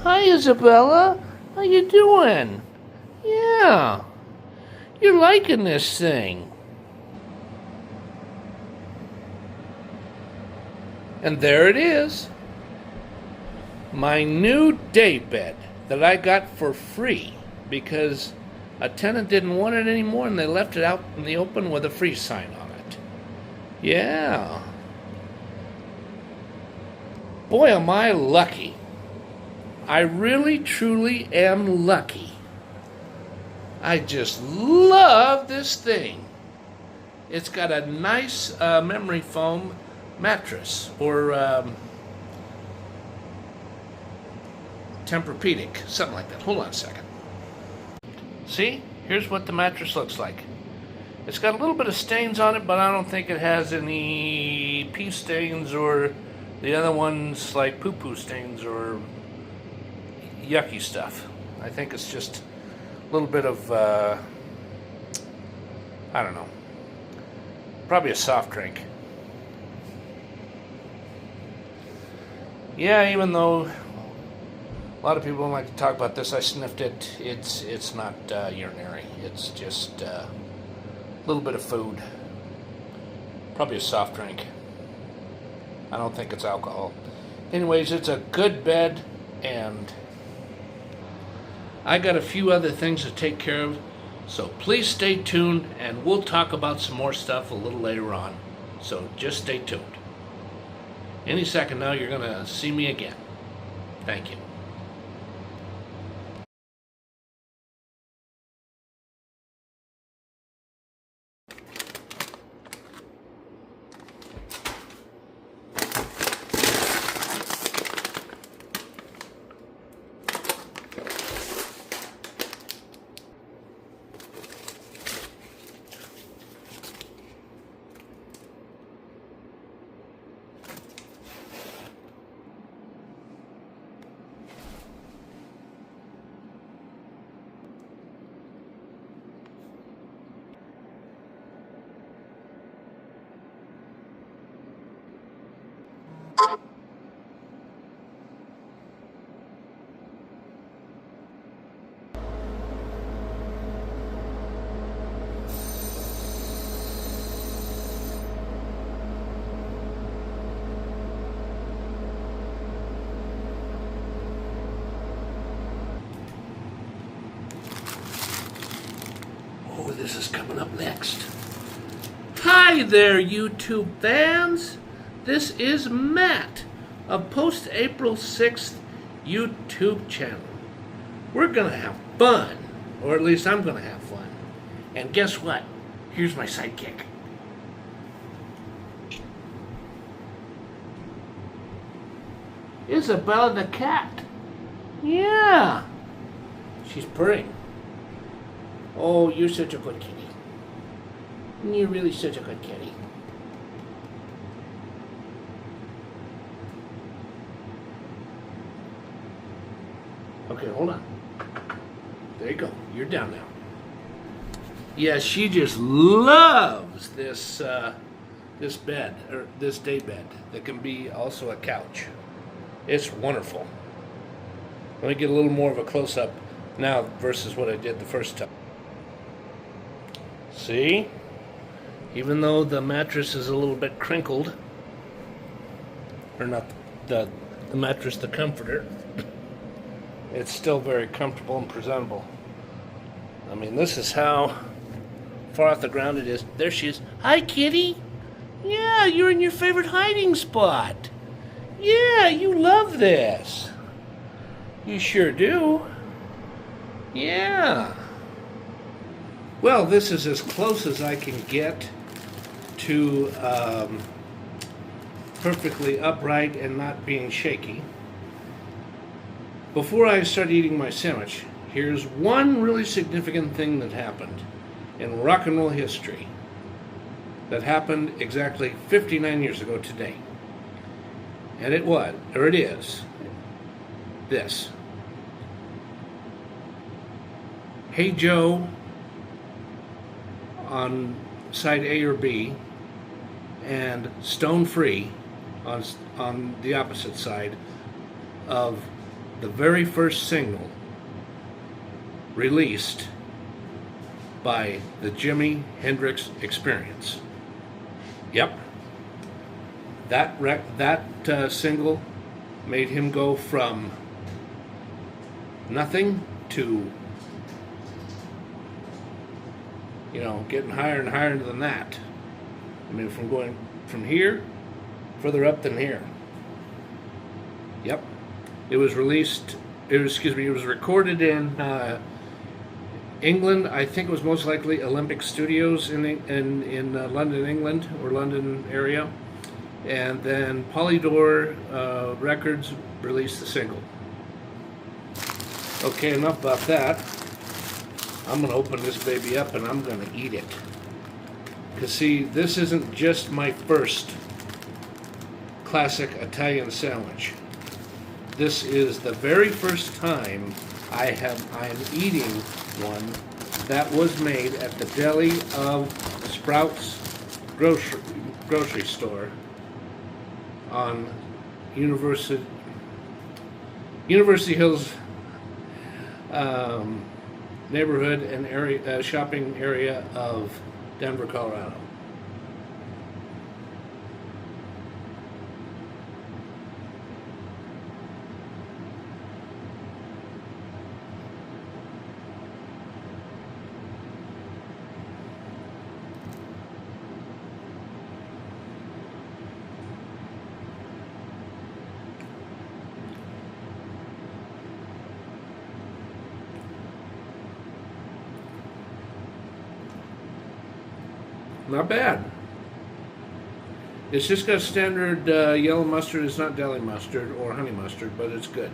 Hi, Isabella. How you doing? Yeah. You're liking this thing. And there it is. My new day bed that I got for free because a tenant didn't want it anymore and they left it out in the open with a free sign on it. Yeah. Boy, am I lucky. I really, truly am lucky. I just love this thing. It's got a nice memory foam mattress, or Tempur-Pedic, something like that. Hold on a second. See? Here's what the mattress looks like. It's got a little bit of stains on it, but I don't think it has any pee stains or the other ones like poo-poo stains or yucky stuff. I think it's just a little bit of, I don't know, probably a soft drink. Yeah, even though a lot of people don't like to talk about this, I sniffed it. It's not urinary. It's just a little bit of food. Probably a soft drink. I don't think it's alcohol. Anyways, it's a good bed, and I got a few other things to take care of, so please stay tuned, and we'll talk about some more stuff a little later on. So just stay tuned. Any second now, you're going to see me again. Thank you. Oh, this is coming up next. Hi there, YouTube fans. This is Matt of Post April 6th YouTube channel. We're gonna have fun, or at least I'm gonna have fun. And guess what? Here's my sidekick. Isabella the cat. Yeah. She's purring. Oh, you're such a good kitty. You're really such a good kitty. Okay, hold on. There you go. You're down now. Yeah, she just loves this this bed, or this day bed, that can be also a couch. It's wonderful. Let me get a little more of a close-up now versus what I did the first time. See? Even though the mattress is a little bit crinkled, or not the mattress, the comforter, it's still very comfortable and presentable. I mean, this is how far off the ground it is. There she is. Hi, kitty. Yeah, you're in your favorite hiding spot. Yeah, you love this. You sure do. Yeah. Well, this is as close as I can get to perfectly upright and not being shaky. Before I start eating my sandwich, here's one really significant thing that happened in rock and roll history that happened exactly 59 years ago today. And it was, or it is, this. Hey Joe on side A or B, and Stone Free on the opposite side of the very first single released by the Jimi Hendrix Experience. Yep. That single made him go from nothing to, you know, getting higher and higher than that. I mean, from going from here, further up than here. Yep. It was released, it was recorded in England. I think it was most likely Olympic Studios in London, England, or London area. And then Polydor Records released the single. Okay, enough about that. I'm going to open this baby up and I'm going to eat it. Because see, this isn't just my first classic Italian sandwich. This is the very first time I am eating one that was made at the deli of Sprouts grocery store on University Hills neighborhood and area shopping area of Denver, Colorado. Not bad. It's just got standard yellow mustard. It's not deli mustard or honey mustard, but it's good.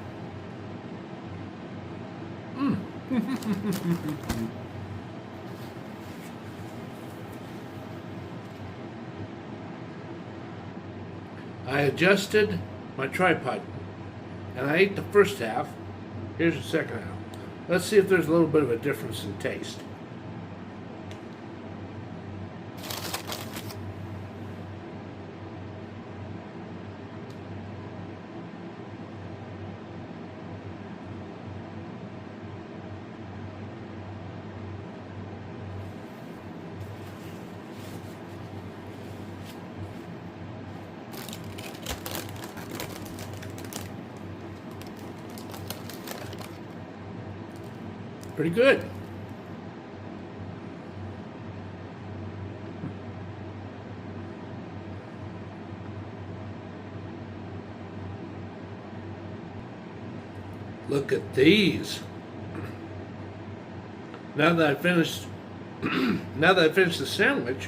I adjusted my tripod and I ate the first half. Here's the second half. Let's see if there's a little bit of a difference in taste. Pretty good. Look at these. Now that I finished the sandwich,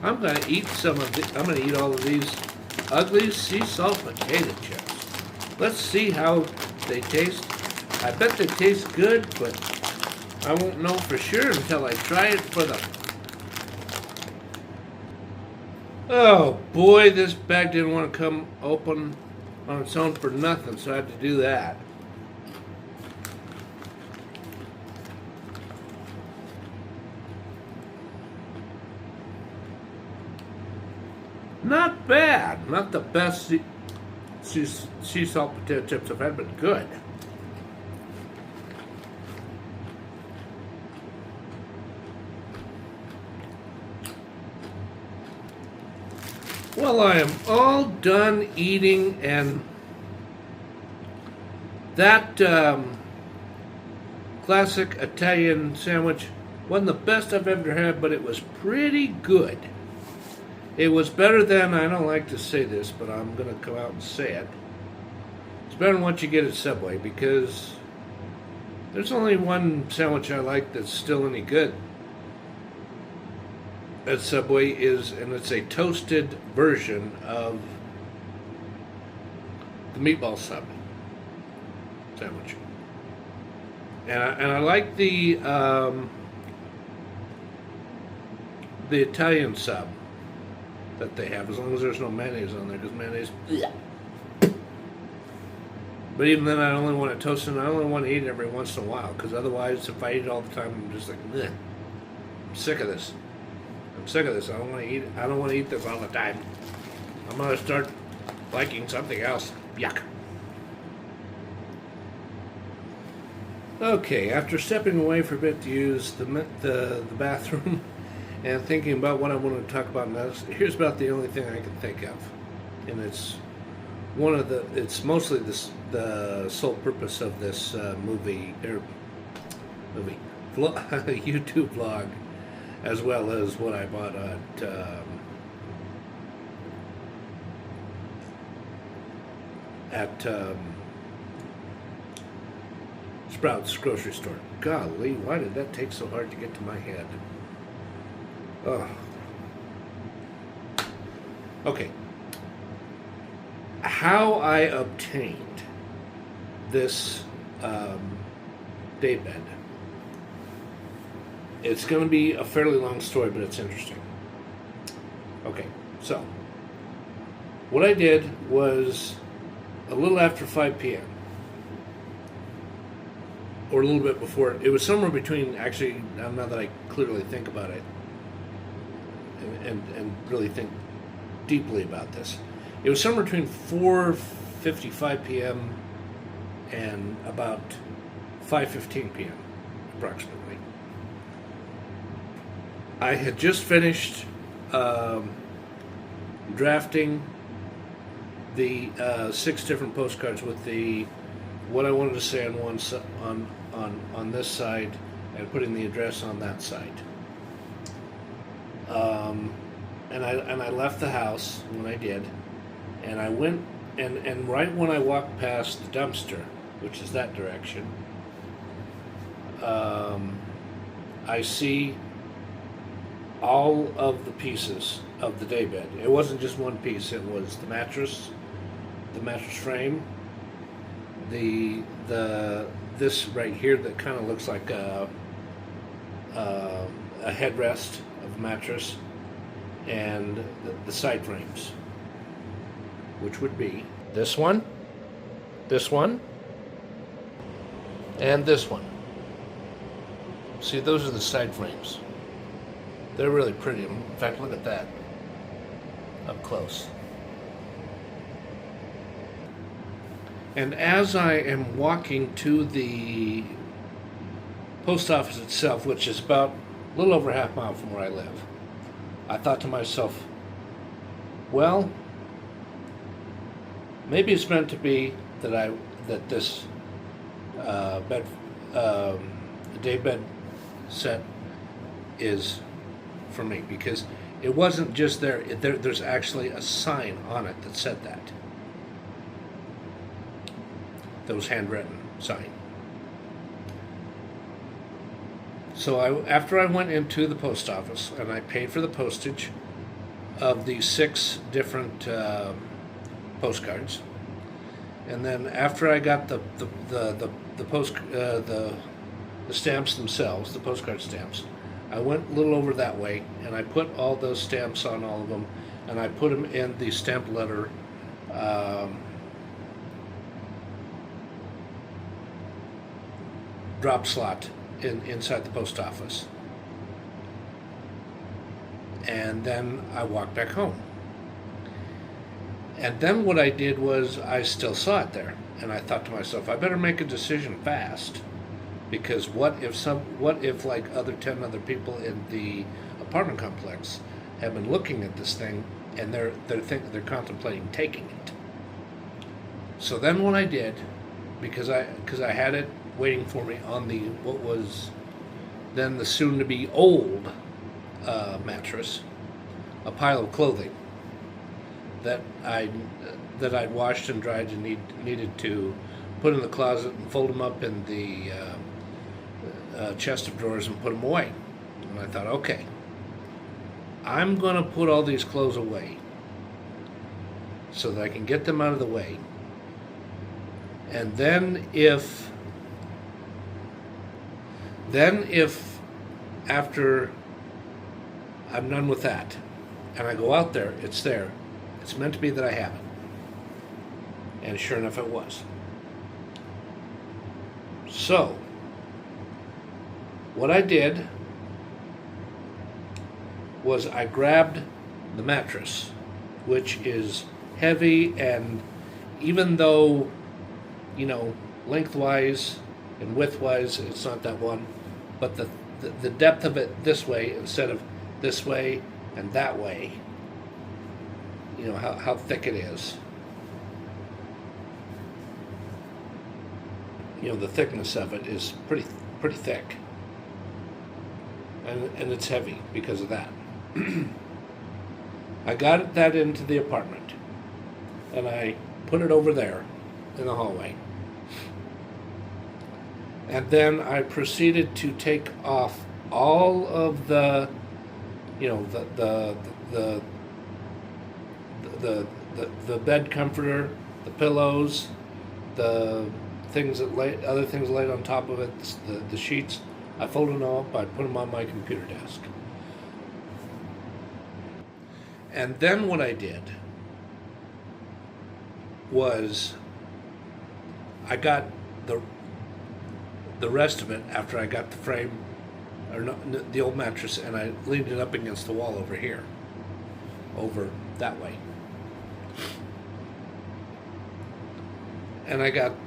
I'm going to eat I'm going to eat all of these ugly sea salt potato chips. Let's see how they taste. I bet they taste good, but I won't know for sure until I try it for the... Oh boy, this bag didn't want to come open on its own for nothing, so I had to do that. Not bad. Not the best sea salt potato chips I've had, but good. Well, I am all done eating, and that classic Italian sandwich wasn't the best I've ever had, but it was pretty good. It was better than, I don't like to say this, but I'm going to come out and say it. It's better than what you get at Subway, because there's only one sandwich I like that's still any good at Subway, and it's a toasted version of the meatball sub sandwich. And I like the Italian sub that they have, as long as there's no mayonnaise on there, because mayonnaise. Bleh. But even then, I only want to toast it, and I only want to eat it every once in a while, because otherwise, if I eat it all the time, I'm just like, bleh. I'm sick of this. I don't want to eat it. I don't want to eat this all the time. I'm going to start liking something else. Yuck. Okay, after stepping away for a bit to use the bathroom and thinking about what I wanted to talk about next, here's about the only thing I can think of, and it's it's mostly the sole purpose of this YouTube vlog, as well as what I bought at Sprouts grocery store. Golly, why did that take so hard to get to my head? Oh. Okay. How I obtained this daybed. It's going to be a fairly long story, but it's interesting. Okay, so what I did was a little after 5 p.m. or a little bit before. It was somewhere between, actually, now that I clearly think about it and really think deeply about this, it was somewhere between 4:55 p.m. and about 5:15 p.m. approximately. I had just finished drafting the 6 different postcards with what I wanted to say on one on this side, and putting the address on that side. And I left the house when I did, and I went and right when I walked past the dumpster, which is that direction, I see all of the pieces of the daybed. It wasn't just one piece. It was the mattress frame, this right here that kind of looks like a headrest of a mattress, and the side frames, which would be this one, and this one. See, those are the side frames. They're really pretty. In fact, look at that up close. And as I am walking to the post office itself, which is about a little over half mile from where I live, I thought to myself, well, maybe it's meant to be that this daybed set is for me, because it wasn't just there's actually a sign on it that said that. That was handwritten sign. So after I went into the post office and I paid for the postage of the 6 different postcards, and then after I got the stamps themselves, the postcard stamps, I went a little over that way and I put all those stamps on all of them, and I put them in the stamp letter drop slot inside the post office. And then I walked back home. And then what I did was I still saw it there, and I thought to myself, I better make a decision fast, because what if like 10 other people in the apartment complex have been looking at this thing and they're contemplating taking it. So then what I did, because I had it waiting for me on what was then the soon-to-be old mattress, a pile of clothing that I'd washed and dried and needed to put in the closet and fold them up in the chest of drawers and put them away. And I thought, okay, I'm going to put all these clothes away so that I can get them out of the way. And then if after I'm done with that and I go out there, it's there. It's meant to be that I have it. And sure enough, it was. So, what I did was I grabbed the mattress, which is heavy, and even though, lengthwise and width-wise, it's not that one, but the depth of it this way instead of this way and that way, you know, how thick it is. You know, the thickness of it is pretty thick, and it's heavy because of that. I got that into the apartment, and I put it over there in the hallway. And then I proceeded to take off all of the, you know, the bed comforter, the pillows, the things that other things laid on top of it, the sheets. I folded them all up. I put them on my computer desk. And then what I did was I got the rest of it after I got the frame, or not, the old mattress, and I leaned it up against the wall over here, over that way. And I got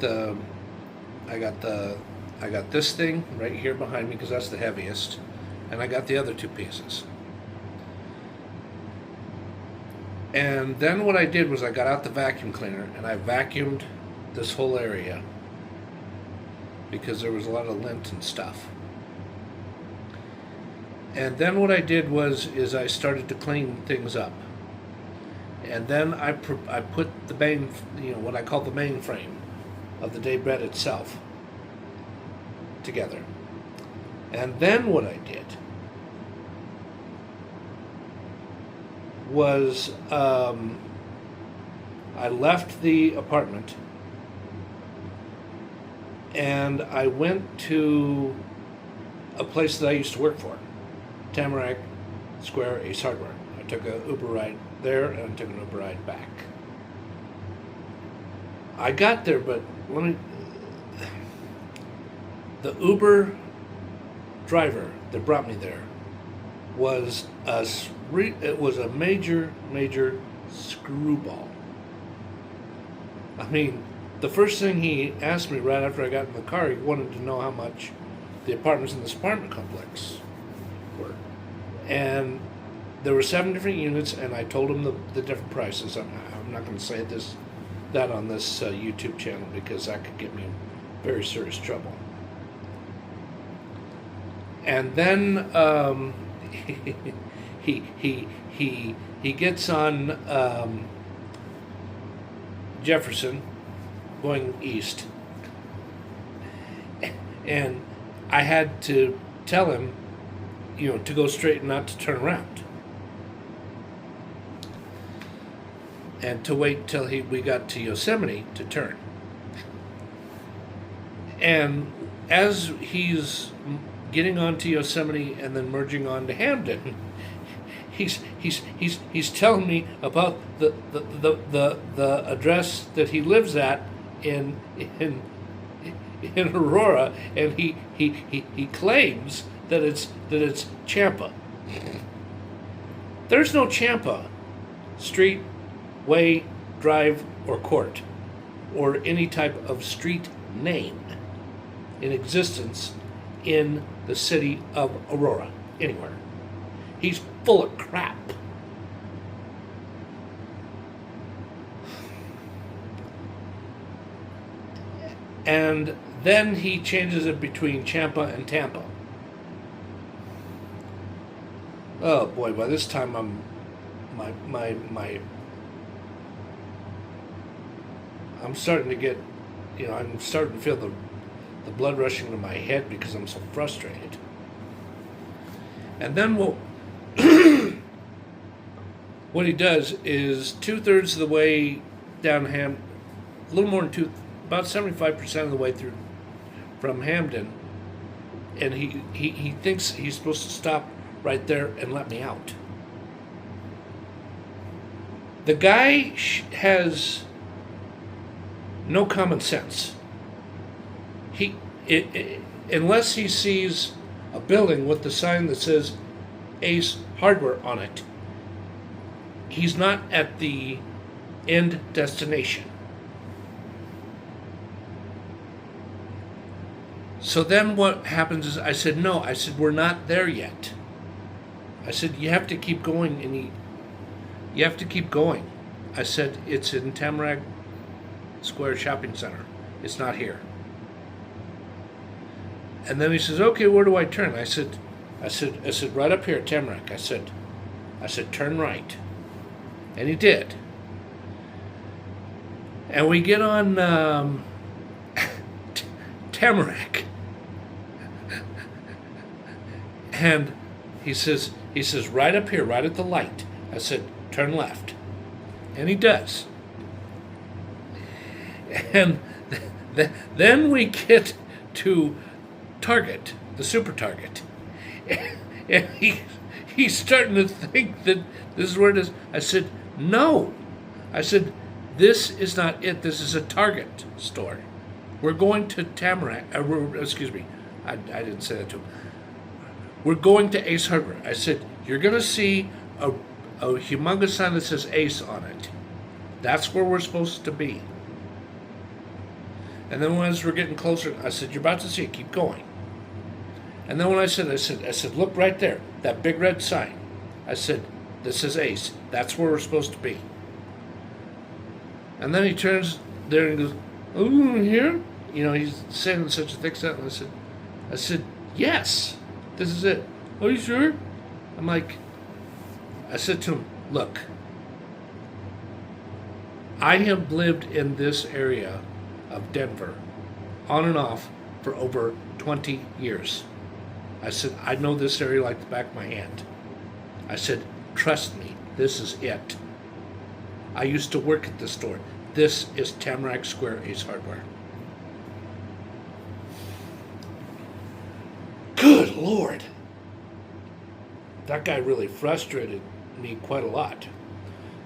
this thing right here behind me because that's the heaviest, and I got the other two pieces. And then what I did was I got out the vacuum cleaner and I vacuumed this whole area because there was a lot of lint and stuff. And then what I did is I started to clean things up. And then I put the main, you know, what I call the main frame of the day bed itself together. And then what I did was I left the apartment and I went to a place that I used to work for, Tamarack Square Ace Hardware. I took an Uber ride there and I took an Uber ride back. I got there, but the Uber driver that brought me there was it was a major screwball. I mean, the first thing he asked me right after I got in the car, he wanted to know how much the apartments in this apartment complex were. And there were 7 different units, and I told him the different prices. I'm not going to say that on this YouTube channel because that could get me in very serious trouble. And then he gets on Jefferson going east, and I had to tell him, you know, to go straight and not to turn around, and to wait till we got to Yosemite to turn. And as he's getting onto Yosemite and then merging on to Hamden, he's telling me about the address that he lives at in Aurora, and he claims that it's Champa. There's no Champa street, way, drive, or court, or any type of street name in existence in the city of Aurora, anywhere. He's full of crap. And then he changes it between Champa and Tampa. Oh boy, by this time I'm starting to get, you know, I'm starting to feel the blood rushing to my head because I'm so frustrated. And then what he does is 2/3 of the way down a little more than about 75% of the way through from Hamden, and he thinks he's supposed to stop right there and let me out. The guy has no common sense. Unless he sees a building with the sign that says Ace Hardware on it, he's not at the end destination. So then what happens is I said, no, I said, we're not there yet. I said, you have to keep going, and you have to keep going. I said, it's in Tamarack Square Shopping Center. It's not here. And then he says, okay, where do I turn? I said, right up here at Tamarack. I said, turn right. And he did. And we get on Tamarack. And he says, right up here, right at the light. I said, turn left. And he does. And then we get to Target, the Super Target. And he's starting to think that this is where it is. I said, no. I said, this is not it. This is a Target store. We're going to Tamarack. Excuse me. I didn't say that to him. We're going to Ace Hardware. I said, you're going to see a humongous sign that says Ace on it. That's where we're supposed to be. And then as we're getting closer, I said, you're about to see it. Keep going. And then when I said, look right there, that big red sign. I said, this is Ace. That's where we're supposed to be. And then he turns there and goes, oh, here? You know, he's saying such a thick sentence. I said, yes, this is it. Are you sure? I'm like, I said to him, look, I have lived in this area of Denver on and off for over 20 years. I said, I know this area like the back of my hand. I said, trust me, this is it. I used to work at this store. This is Tamarack Square Ace Hardware. Good Lord. That guy really frustrated me quite a lot.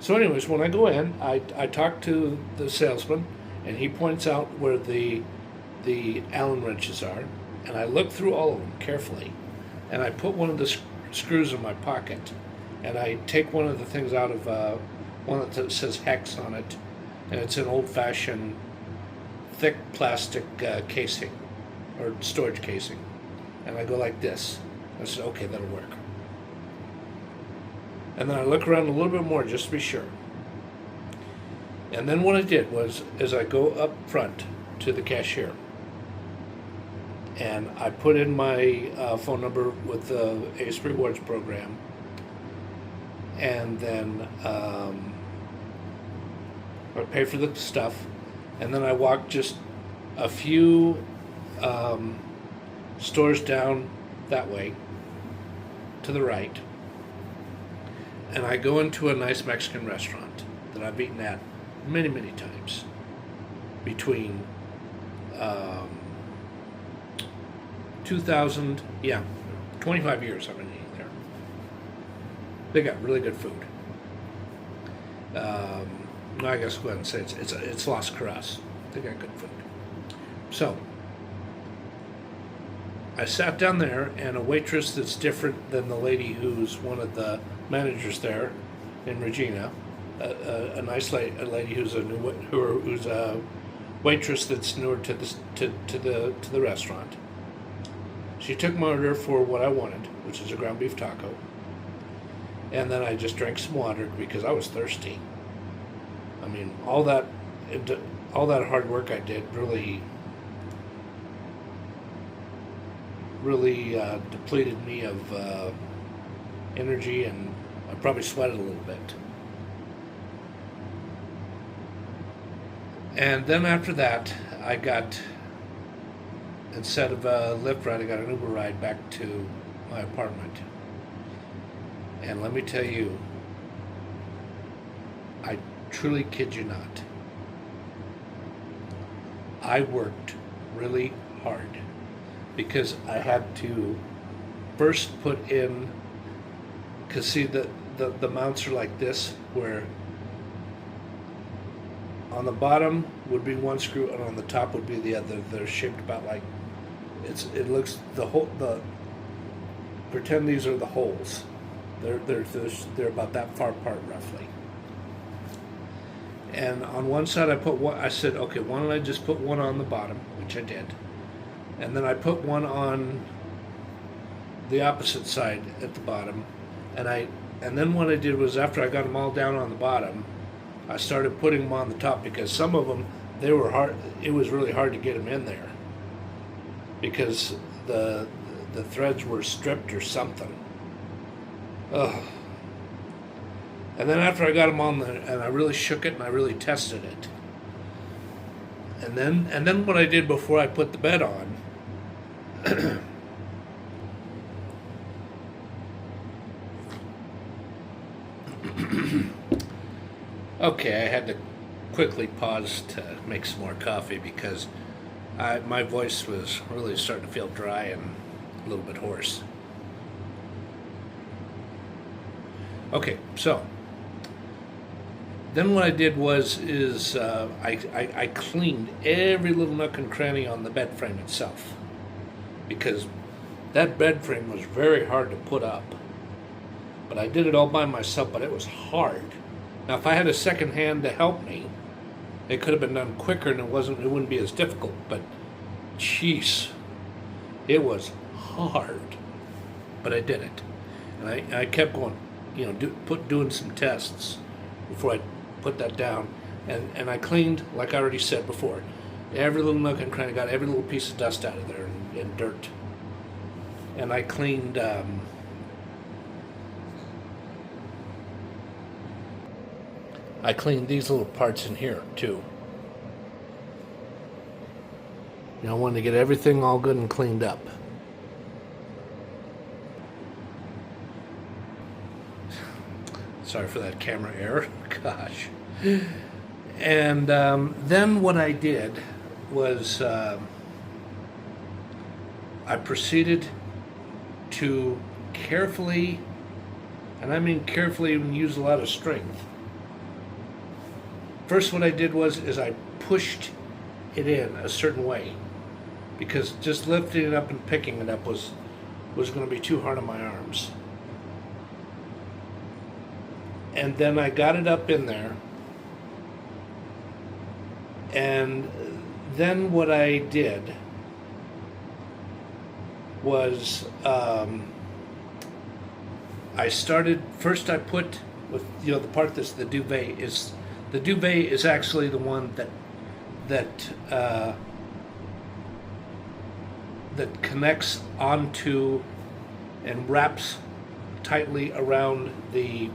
So anyways, when I go in, I talk to the salesman, and he points out where the Allen wrenches are, and I look through all of them carefully, and I put one of the screws in my pocket, and I take one of the things out of one that says Hex on it, and it's an old-fashioned thick plastic casing, or storage casing, and I go like this. I said, okay, that'll work. And then I look around a little bit more just to be sure. And then what I did was, I go up front to the cashier, and I put in my phone number with the Ace Rewards program, and then I pay for the stuff, and then I walk just a few stores down that way to the right, and I go into a nice Mexican restaurant that I've eaten at many, many times between 25 years I've been eating there. They got really good food. I guess I'll go ahead and say it's Las Carras. They got good food. So I sat down there, and a waitress that's different than the lady who's one of the managers there in Regina, a nice lady who's who's a waitress that's newer to the restaurant. She took my order for what I wanted, which is a ground beef taco, and then I just drank some water because I was thirsty. I mean, all that hard work I did really depleted me of energy, and I probably sweated a little bit. And then after that, I got, instead of a Lyft ride, I got an Uber ride back to my apartment. And let me tell you, I truly kid you not, I worked really hard because I had to first put in, because see the mounts are like this, where on the bottom would be one screw and on the top would be the other. They're shaped about like, it looks, pretend these are the holes. They're about that far apart roughly. And on one side I put one, I said, okay, why don't I just put one on the bottom, which I did. and then I put one on the opposite side at the bottom, and then what I did was, after I got them all down on the bottom, I started putting them on the top, because some of them, they were hard. It was really hard to get them in there because the threads were stripped or something. Ugh. And then after I got them on there, and I really shook it and I really tested it, and then what I did before I put the bed on, okay, I had to quickly pause to make some more coffee because my voice was really starting to feel dry and a little bit hoarse. Okay, so then what I did is I cleaned every little nook and cranny on the bed frame itself, because that bed frame was very hard to put up. But I did it all by myself, but it was hard. Now, if I had a second hand to help me, it could have been done quicker and it wouldn't be as difficult. But, jeez, it was hard. But I did it, and I kept going, doing some tests before I put that down, and I cleaned, like I already said before, every little nook and cranny, got every little piece of dust out of there and dirt, and I cleaned. I cleaned these little parts in here too. I wanted to get everything all good and cleaned up. Sorry for that camera error. Gosh. And then what I did was I proceeded to carefully, and I mean carefully, and use a lot of strength. First, what I did was I pushed it in a certain way, because just lifting it up and picking it up was going to be too hard on my arms. And then I got it up in there, and then what I did was I started, first I put, with the part that's the duvet is actually the one that connects onto and wraps tightly around the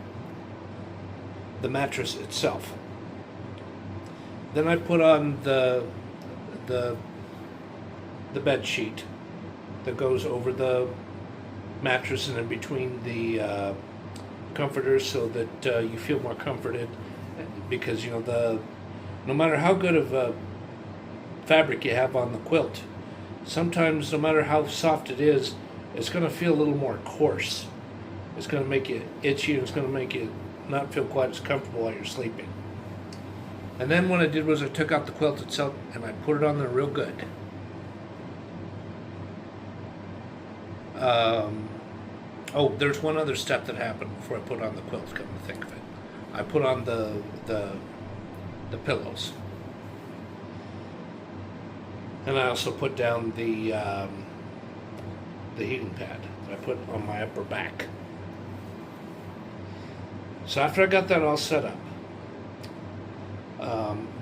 mattress itself. Then I put on the bed sheet that goes over the mattress and in between the comforters, so that you feel more comforted, because no matter how good of a fabric you have on the quilt, sometimes no matter how soft it is, it's going to feel a little more coarse. It's going to make you itchy, and it's going to make you not feel quite as comfortable while you're sleeping. And then what I did was I took out the quilt itself and I put it on there real good. Oh, there's one other step that happened before I put on the quilt, come to think of it. I put on the pillows. And I also put down the heating pad that I put on my upper back. So after I got that all set up,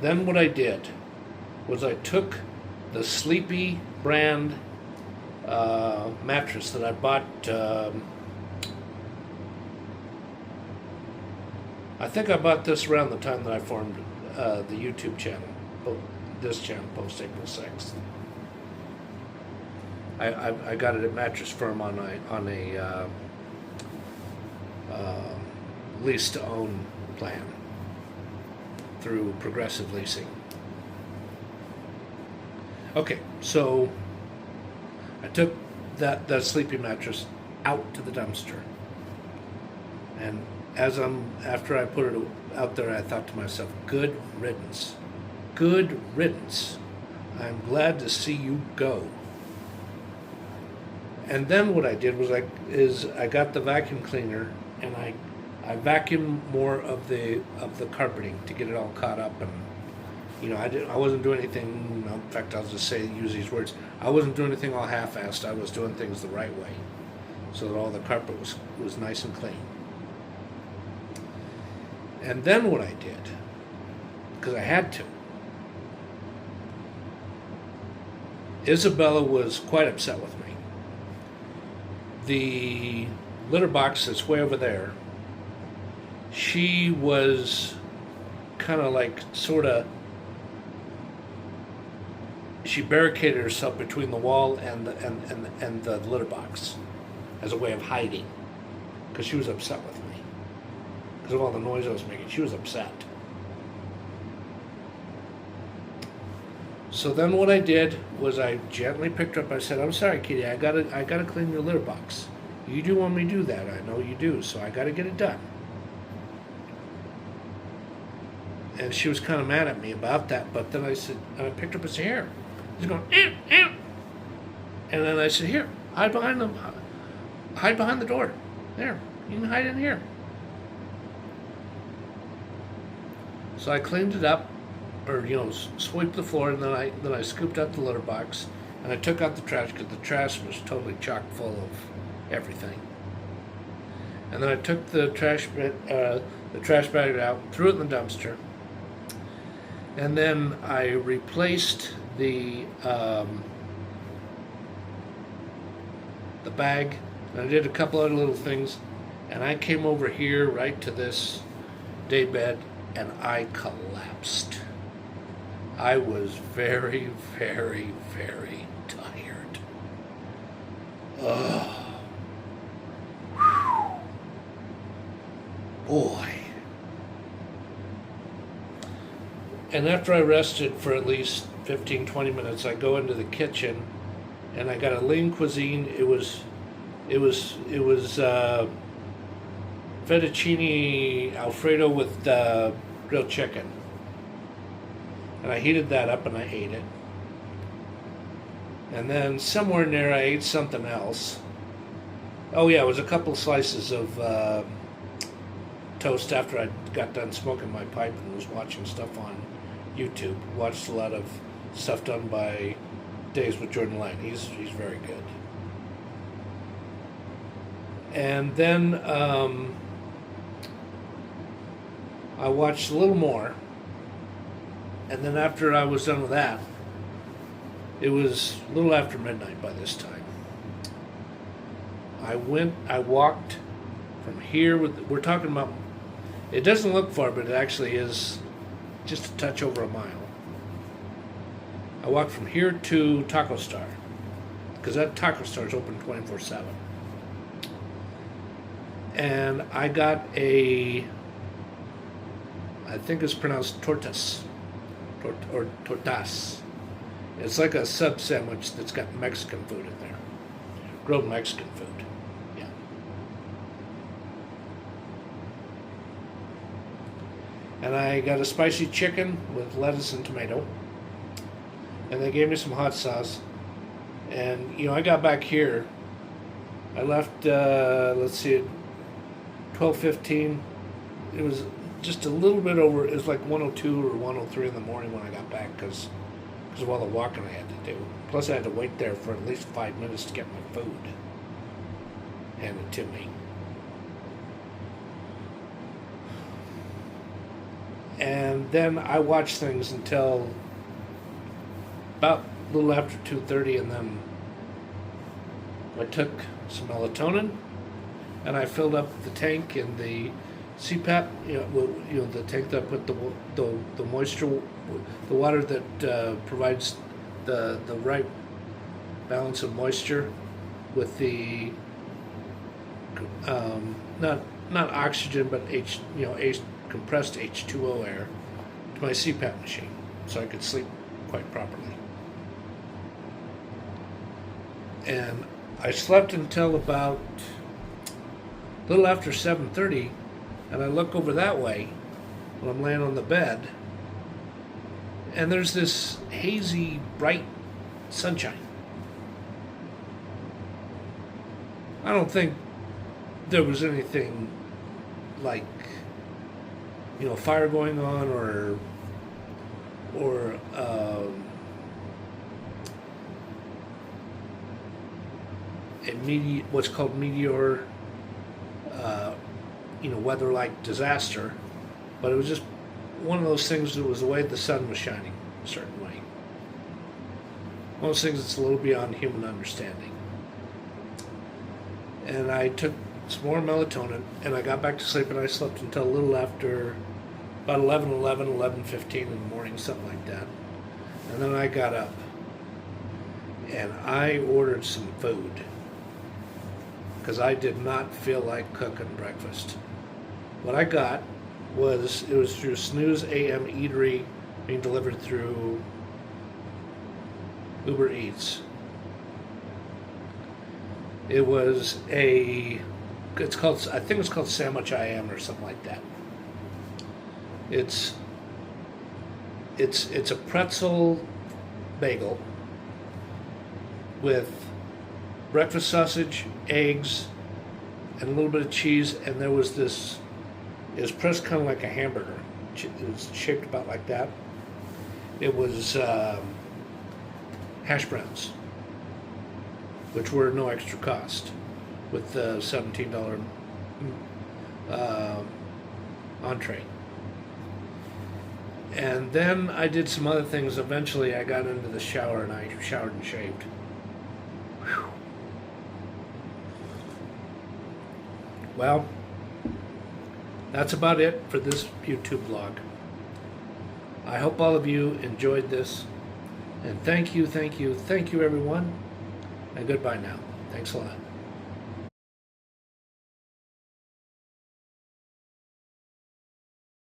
then what I did was I took the Sleepy brand mattress that I bought. I think I bought this around the time that I formed the YouTube channel, this channel, post April 6th. I got it at Mattress Firm on a lease to own plan through Progressive Leasing. Okay, so I took that Sleepy mattress out to the dumpster, and after I put it out there, I thought to myself, good riddance. Good riddance. I'm glad to see you go. And then what I did was I got the vacuum cleaner and I vacuumed more of the carpeting to get it all caught up You know, I wasn't doing anything. In fact, I'll just use these words. I wasn't doing anything all half-assed. I was doing things the right way, so that all the carpet was nice and clean. And then what I did, because I had to, Isabella was quite upset with me. The litter box that's way over there, she was kind of like she barricaded herself between the wall and the litter box as a way of hiding, because she was upset with me because of all the noise I was making. She was upset. So then what I did was I gently picked her up. I said, "I'm sorry, Kitty. I gotta clean your litter box. You do want me to do that. I know you do. So I gotta get it done." And she was kind of mad at me about that. But then I said, and I picked her up and said, "Here." She's going, "Ew, ew." And then I said, "Here, hide behind the door. There, you can hide in here." So I cleaned it up, or swept the floor, and then I scooped out the litter box, and I took out the trash because the trash was totally chock full of everything. And then I took the trash bag out, threw it in the dumpster, and then I replaced the bag, and I did a couple other little things, and I came over here right to this daybed, and I collapsed. I was very, very, very tired. Oh, boy. And after I rested for at least 15, 20 minutes, I go into the kitchen, and I got a lean cuisine. It was fettuccine Alfredo with grilled chicken. And I heated that up and I ate it. And then somewhere in there I ate something else. Oh yeah, it was a couple slices of toast after I got done smoking my pipe and was watching stuff on YouTube. Watched a lot of stuff done by Days with Jordan Lang. He's very good. And then I watched a little more. And then after I was done with that, it was a little after midnight by this time. I walked from here, we're talking about, it doesn't look far, but it actually is just a touch over a mile. I walked from here to Taco Star, because that Taco Star is open 24/7. And I got I think it's pronounced tortas. Or tortas. It's like a sub sandwich that's got Mexican food in there. Grilled Mexican food. Yeah. And I got a spicy chicken with lettuce and tomato. And they gave me some hot sauce. And, I got back here. I left, let's see, 12:15. It was just a little bit over. It was like 1:02 or 1:03 in the morning when I got back because of all the walking I had to do. Plus I had to wait there for at least 5 minutes to get my food handed to me. And then I watched things until about a little after 2:30, and then I took some melatonin and I filled up the tank in the CPAP, the tank that put the moisture, the water that provides the right balance of moisture with the not oxygen but compressed H2O air to my CPAP machine, so I could sleep quite properly. And I slept until about a little after 7:30. And I look over that way when I'm laying on the bed, and there's this hazy, bright sunshine. I don't think there was anything like, fire going on or or what's called meteor, weather-like disaster, but it was just one of those things that was the way the sun was shining a certain way. One of those things that's a little beyond human understanding. And I took some more melatonin, and I got back to sleep, and I slept until a little after about 11:15 in the morning, something like that. And then I got up, and I ordered some food, because I did not feel like cooking breakfast. What I got was, it was through Snooze AM Eatery, being delivered through Uber Eats. It was I think it's called Sandwich I Am or something like that. It's a pretzel bagel with breakfast sausage, eggs, and a little bit of cheese, and there was this, it was pressed kind of like a hamburger. It was shaped about like that. It was hash browns, which were no extra cost, with the $17 entree. And then I did some other things. Eventually I got into the shower, and I showered and shaved. Whew. Well, that's about it for this YouTube vlog. I hope all of you enjoyed this. And thank you everyone. And goodbye now. Thanks a lot.